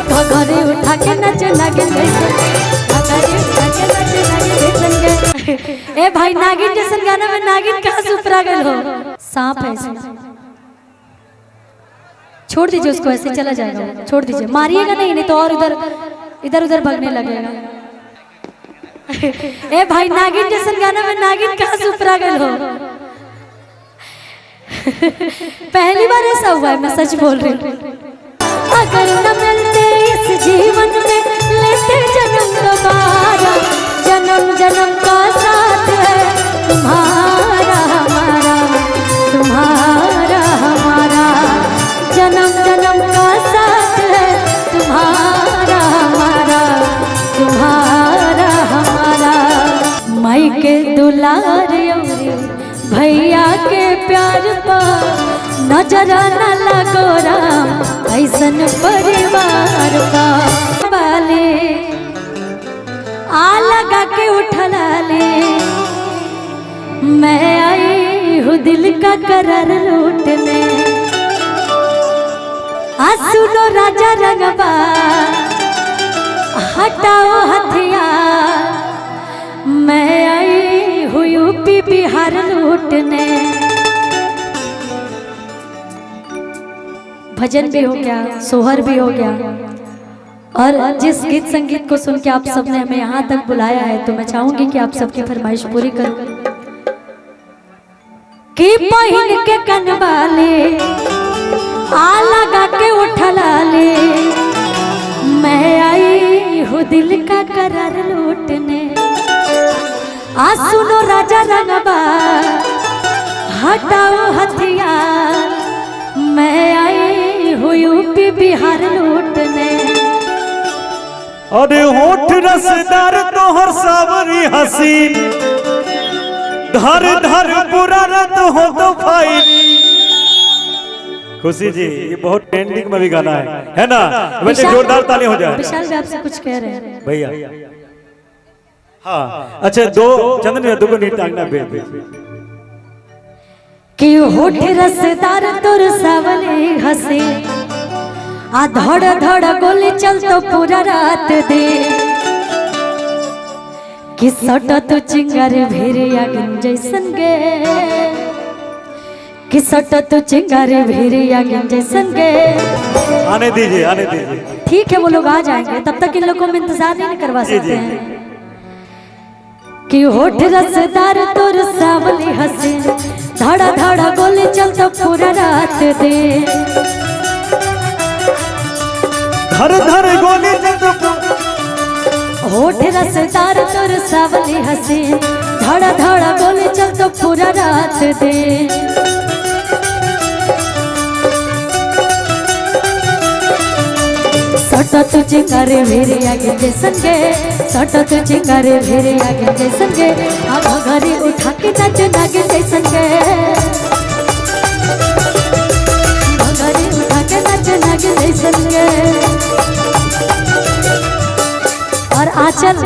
घरे उठा के नचे नागिन जैसे, घरे उठा के नचे नागिन जैसे। ए भाई नागिन जैसे गाना में नागिन कहाँ से उपरा गए हो? सांप है इसमें। छोड़ दीजिए उसको, ऐसे चला जाएगा, छोड़ दीजिए, मारिएगा नहीं, नहीं तो और इधर इधर उधर भागने लगेगा। ए भाई नागिन जैसे गाना में नागिन कहाँ से उपरा गए हो? पहली बार ऐसा हुआ है, मैं सच बोल रही हूँ। अगर न मिलते इस जीवन में लेते जन्म दोबारा, जन्म जन्म का साथ है तुम्हारा हमारा, तुम्हारा हमारा, जन्म जन्म का साथ है तुम्हारा हमारा, तुम्हारा हमारा। माई के दुलार भैया के प्यार पा नजरा न लगो राम, ऐसन परिवार पा वाले आ लगा के उठला ले। मैं आई हूँ दिल का करार लूटने, सुनो राजा रंगबा हटाओ हथियार। मैं आई हूँ यूपी बिहार लूटने। भजन भी हो गया, सोहर भी हो गया, और जिस गीत संगीत को सुन के आप सबने हमें यहाँ तक बुलाया है, तो मैं चाहूंगी कि आप सबकी फरमाइश पूरी करूं। कि पहन के कनवाले आ लगा के उठला ले, मैं आई हूँ दिल का करार लूटने। आ सुनो राजा रंगबा हटाओ हथियार। मैं आई हूँ यूपी बिहार लूटने। अरे होठ रसदार तोहर सावरी हसीन, धर धर बुरा रत हो तो फाइल। खुशी जी ये बहुत ट्रेंडिंग में भी गाना है ना? वैसे जोरदार ताली हो जाए। विशाल भी आपसे कुछ कह रहे हैं भैया। हाँ अच्छा, दो चंदन दो को नीतांगना बेबे कि होठ रसदार तोर सावले हसे, आ धड़ धड़ गोली चल तो पूरा रात दे। कि सट तो चिंगार भेरिया गिन जैसन गे, कि सट तो चिंगार भेरिया गिन जैसन गे। आने दीजिए, आने दीजिए। ठीक है वो लोग आ जाएंगे, तब तक इन लोगों में इंतजार नहीं करवा सकते हैं। कि होठ रसदार तोर सावली हसे, धड़ा धड़ा गोली चल तो पूरा रात दे। धर धर गोली चल तो होठ रसदार तोर सावली हसे, धड़ा धड़ा गोली चल तो पूरा रात दे। सट तू चिंगारे भेरे आगे जैसन गे, सट तू चिंगारे भेरे आगे जैसन गे। अब घरे उठा के नच नागे जैसन गे, घरे उठा के नच नागे जैसन गे। और आंचल,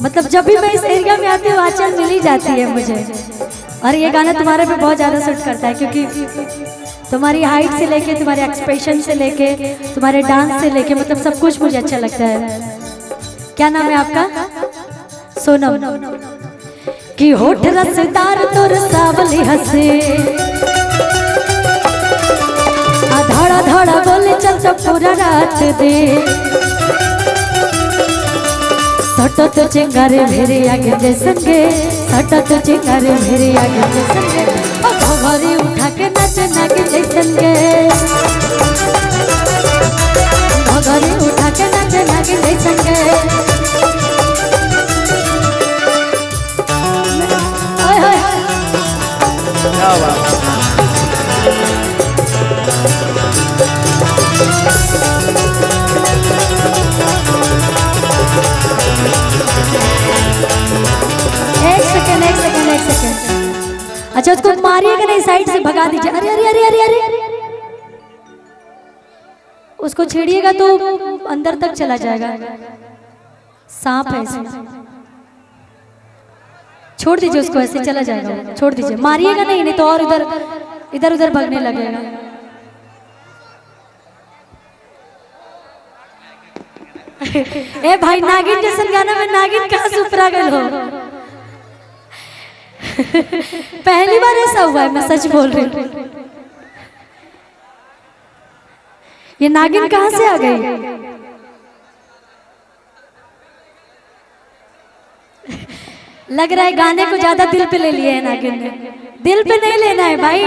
मतलब जब भी मैं इस एरिया में आती हूँ आंचल मिल ही जाती है मुझे। और ये गाना तुम्हारे पे बहुत ज़्यादा सूट करता है, क्योंकि तुम्हारी हाइट से लेके, तुम्हारे एक्सप्रेशन से लेके, तुम्हारे डांस से लेके, मतलब सब कुछ मुझे अच्छा लगता है। क्या नाम है आपका? सोनम। कि होठ रसदार तोर सावली हसे, धड़ा धड़ा बोले चल तो पूरा रात दे। सट तो चिंगारे भेरे आगे जैसन गे, सट तो चिंगारे भेरे आगे जैसन गे। घरे उठा के नच नागे जैसन गे, घरे उठा के नच नागे जैसन गे। क्या बात। एक सेकंड, एक सेकंड, एक सेकंड। अच्छा उसको मारिएगा नहीं, साइड से भगा दीजिए। अरे अरे अरे अरे अरे, उसको छेड़िएगा तो अंदर तक चला जाएगा। सांप है इसमें, छोड़ दीजिए उसको, ऐसे चला जाएगा, छोड़ दीजिए, मारिएगा नहीं, नहीं तो और इधर इधर उधर भागने लगेगा। ए भाई नागिन जैसन गाना में नागिन कहाँ से उपरा गए हो? पहली बार ऐसा हुआ है, मैं सच बोल रही हूँ। ये नागिन कहाँ से आ गई? लग रहा है गाने को ज्यादा दिल पे ले लिया है नागिन ने। दिल पे नहीं लेना है भाई।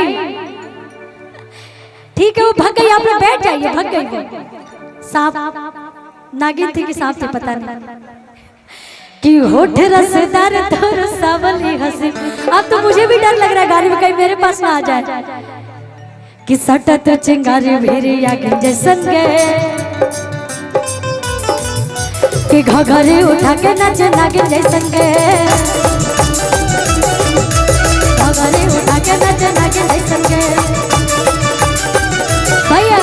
ठीक है वो भग गई, आप लोग बैठ जाइए, भग गई। सांप नागिन थी कि सांप थी पता नहीं। कि होठ रसदार तोर सावली हंसी। अब तो मुझे भी डर लग रहा है गाने में कहीं मेरे पास ना आ जाए। कि सटत चिंगारी भेरी आगे जैसन गए कि घघरी उठा के नच नागिन जैसन गए। घघरी उठा के नच नागिन जैसन गए। भैया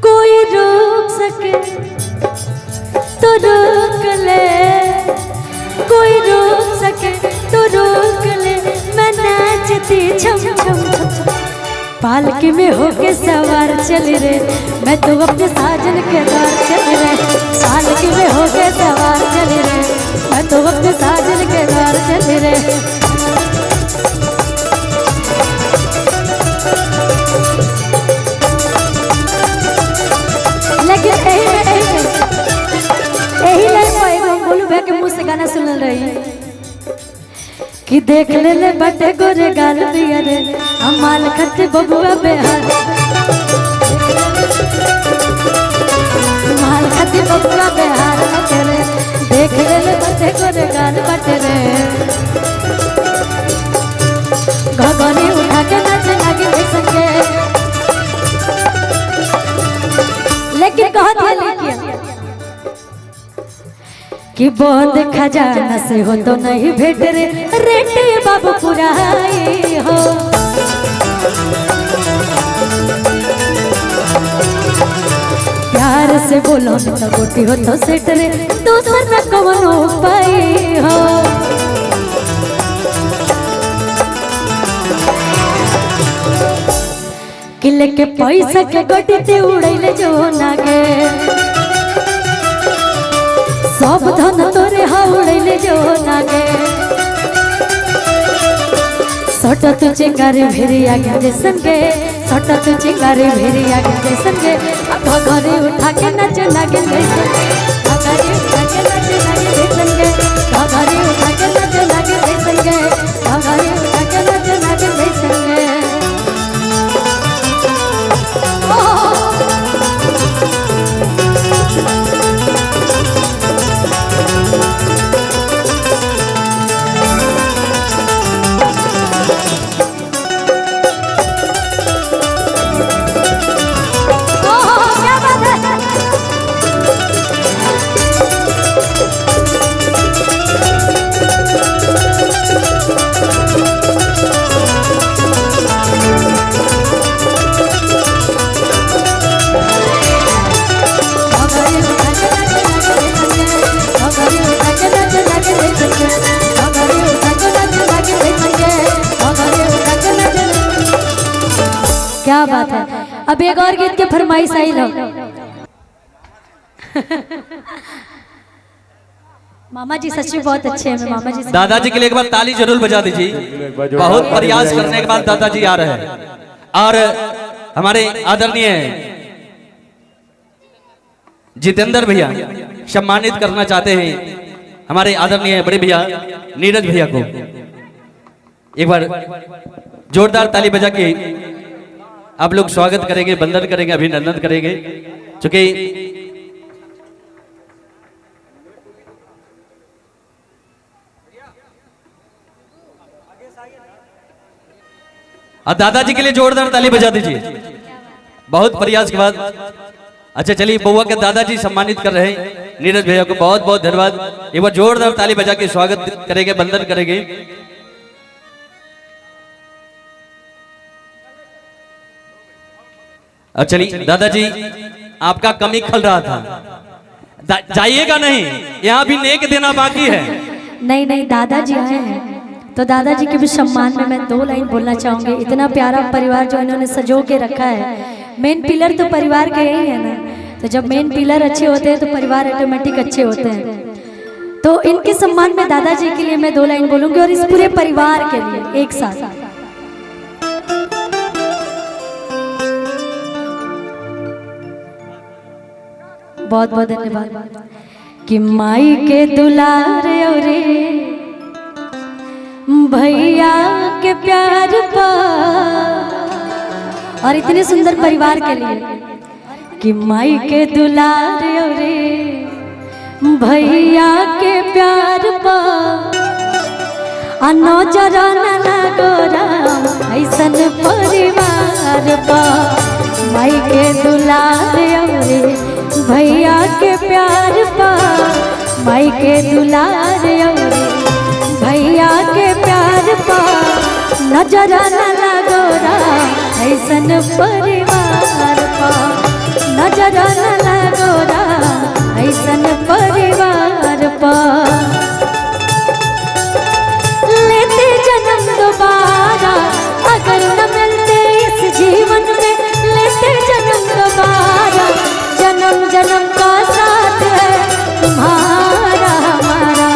कोई रोक सके तो रोक ले, कोई रोक सके तो रोक ले। मैं नाचती छम छम छम छम पालकी में होके सवार चल रे। मैं तो अपने साजन के द्वार चल रे। पालकी में होके सवार चल रे। मैं तो अपने साजन के द्वार चल रे। लेकिन यही लाइन बोलू भैया के मुंह से गाना सुन रही कि देख ले बटे गोरे गाल दिया रे अमाल खत्ते बबुआ बेहार। माल खत्ते बबुआ बेहार बटे रे। देख ले बटे गोरे गाल बटे रे। घघरी उठा के नाच नागिन जैसन के। लेकिन कहा था लेकिन कि बंद खजाना से हो तो नहीं भेट रे। रेटे बाबू पुराई हो। प्यार से बोलो न तो गोटी हो तो सेट रे। दूसर न कवनो पाई हो। किले के पैसा के गोटी ते उड़ैले जो नागे। सब धन तोरे हाउड़ैले जो नागे। सटा तू चिंगारी भेरी आगे जैसन के। सटा तू चिंगारी भेरी आगे जैसन के। घघरी उठा के नच नागिन जैसन के। घघरी उठा के नच नागिन जैसन के। घघरी उठा के नच नागिन जैसन के। घघरी उठा के नच नागिन जैसन के। क्या बात है। अब एक और गीत के फरमाइश आई लो। मामा जी सच में बहुत अच्छे हैं। मामा जी दादाजी के लिए एक बार ताली जरूर बजा दीजिए। बहुत प्रयास करने के बाद दादाजी आ रहे हैं और हमारे आदरणीय जितेंद्र भैया सम्मानित करना चाहते हैं हमारे आदरणीय बड़े भैया नीरज भैया को। एक बार जोरदार ताली बजा के आप लोग स्वागत करेंगे, वंदन करेंगे, अभिनंदन करेंगे। चूंकि और दादाजी के लिए जोरदार ताली बजा दीजिए। बहुत प्रयास के बाद अच्छा चलिए बउआ के दादाजी सम्मानित कर रहे हैं नीरज भैया को। बहुत बहुत धन्यवाद। एक बार जोरदार ताली बजा के स्वागत करेंगे, वंदन करेंगे। और चलिए दादाजी आपका कमी खल रहा था, जाइएगा नहीं, यहाँ भी नेक देना बाकी है। नहीं नहीं दादाजी आए हैं तो दादाजी के भी सम्मान में मैं 2 लाइन बोलना चाहूंगी। इतना प्यारा परिवार जो इन्होंने सजो के रखा है। मेन पिलर तो परिवार के ही है ना। तो जब मेन पिलर अच्छे होते हैं तो परिवार ऑटोमेटिक अच्छे होते हैं। तो इनके सम्मान में दादाजी के लिए मैं 2 लाइन बोलूंगी और इस पूरे परिवार के लिए एक साथ। बहुत बहुत धन्यवाद। कि माई के दुलार रे भैया के प्यार पा, और इतने सुंदर परिवार के लिए कि माई के दुलार रे भैया के प्यार पा, नजर न लगो राम ऐसन परिवार पा। माई के दुलार रे भैया के प्यार पा, माई के दुलार रे भैया के प्यार पा, नजर न लगो राम ऐसन परिवार पा, नजर न लगो राम ऐसन परिवार पा। लेते जन्म दोबारा अगर न मिलते इस जीवन में, लेते जन्म दोबारा जन्म जन्म का साथ है तुम्हारा हमारा,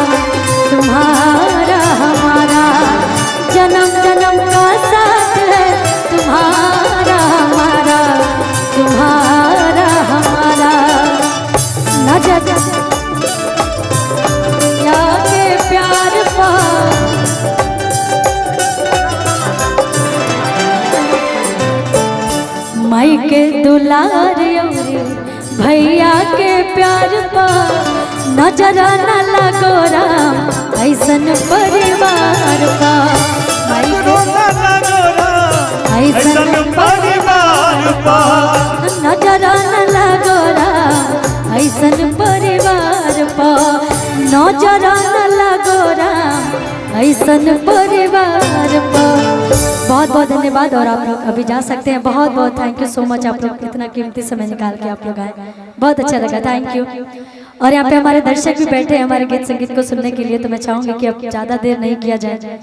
तुम्हारा हमारा जन्म जन्म का साथ है तुम्हारा हमारा, तुम्हारा हमारा। नजर या के प्यार पा, माई के दुलार भैया के प्यार पा, नजर न लगो राम ऐसन परिवार पा। माई के ऐसन परिवार पा, नजर न लगो राम ऐसन परिवार पा, नजर न लगो राम ऐसन परिवार पा। बहुत बहुत धन्यवाद। और आप लोग अभी जा सकते हैं। बहुत बहुत थैंक यू सो मच, आप लोग इतना कीमती समय निकाल के आप लोग आए, बहुत अच्छा लगा, थैंक यू। और यहाँ पे हमारे दर्शक भी बैठे हैं हमारे गीत संगीत को सुनने के लिए, तो मैं चाहूंगी कि अब ज़्यादा देर नहीं किया जाए।